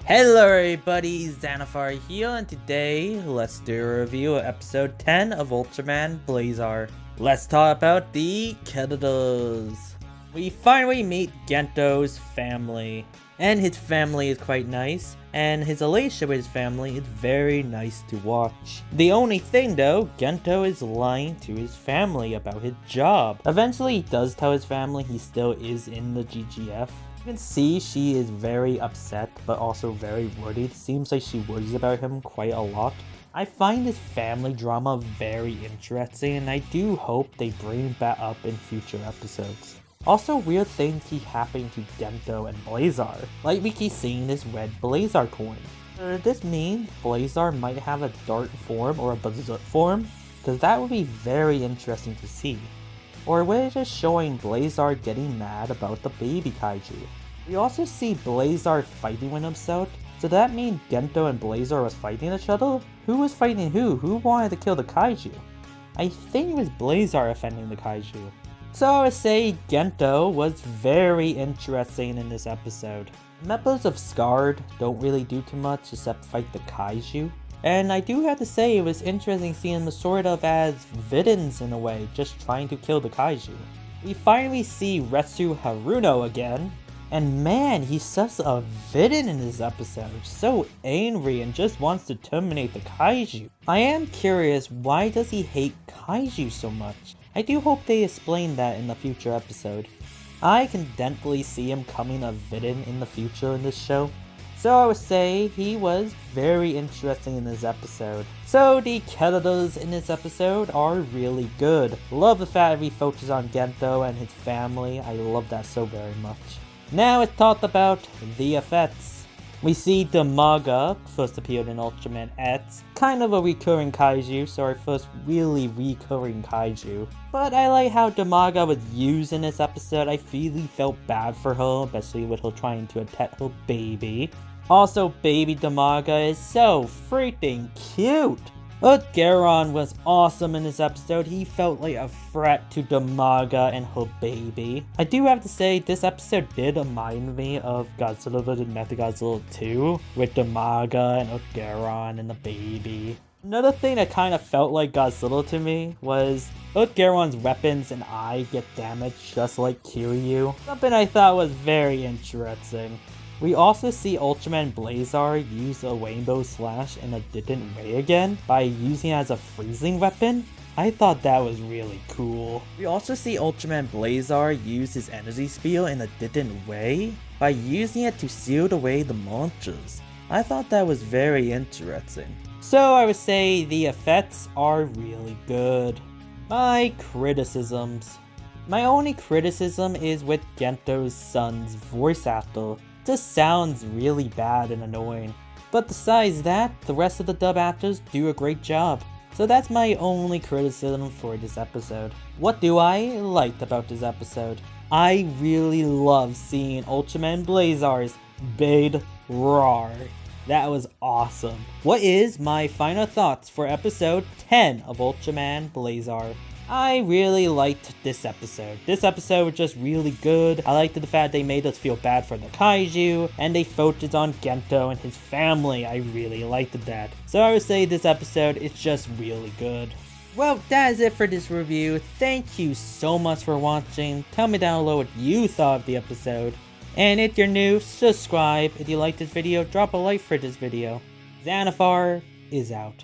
Hello everybody, Xanathar here, and today let's do a review of episode 10 of Ultraman Blazar. Let's talk about the Kettles. We finally meet Gento's family, and his family is quite nice, and his relationship with his family is very nice to watch. The only thing though, Gento is lying to his family about his job. Eventually he does tell his family he still is in the GGF. You can see she is very upset, but also very worried. Seems like she worries about him quite a lot. I find this family drama very interesting, and I do hope they bring that up in future episodes. Also, weird things keep happening to Gento and Blazar. Like we keep seeing this red Blazar coin. Does this mean Blazar might have a dart form or a bazooka form? Because that would be very interesting to see. Or we're just showing Blazar getting mad about the baby kaiju. We also see Blazar fighting with himself. So that means Gento and Blazar was fighting each other? Who was fighting who? Who wanted to kill the kaiju? I think it was Blazar offending the kaiju. So I would say Gento was very interesting in this episode. Members of Scarred don't really do too much except fight the kaiju. And I do have to say it was interesting seeing them sort of as villains in a way, just trying to kill the kaiju. We finally see Retsu Haruno again, and man, he's such a villain in this episode, so angry and just wants to terminate the kaiju. I am curious, why does he hate kaiju so much? I do hope they explain that in the future episode. I can definitely see him becoming a villain in the future in this show. So I would say he was very interesting in this episode. So the Kettles in this episode are really good. Love the fact we focus on Gento and his family. I love that so very much. Now it's talked about the effects. We see Damaga first appeared in Ultraman X, kind of a recurring kaiju, so our first really recurring kaiju. But I like how Damaga was used in this episode. I really felt bad for her, especially with her trying to attack her baby. Also, baby Damaga is so freaking cute! Ultraman was awesome in this episode. He felt like a threat to Damaga and her baby. I do have to say, this episode did remind me of Godzilla vs. Mechagodzilla 2, with Damaga and Ultraman and the baby. Another thing that kind of felt like Godzilla to me was Ultraman's weapons and eye get damaged just like Kiryu. Something I thought was very interesting. We also see Ultraman Blazar use a Rainbow Slash in a different way again by using it as a freezing weapon. I thought that was really cool. We also see Ultraman Blazar use his energy spear in a different way by using it to seal away the monsters. I thought that was very interesting. So I would say the effects are really good. My criticisms. My only criticism is with Gento's son's voice actor. Just sounds really bad and annoying. But besides that, the rest of the dub actors do a great job. So that's my only criticism for this episode. What do I like about this episode? I really love seeing Ultraman Blazar's big roar. That was awesome. What is my final thoughts for episode 10 of Ultraman Blazar? I really liked this episode. This episode was just really good. I liked the fact they made us feel bad for the kaiju, and they focused on Gento and his family. I really liked that. So I would say this episode is just really good. Well, that is it for this review. Thank you so much for watching. Tell me down below what you thought of the episode. And if you're new, subscribe. If you liked this video, drop a like for this video. Xanathar is out.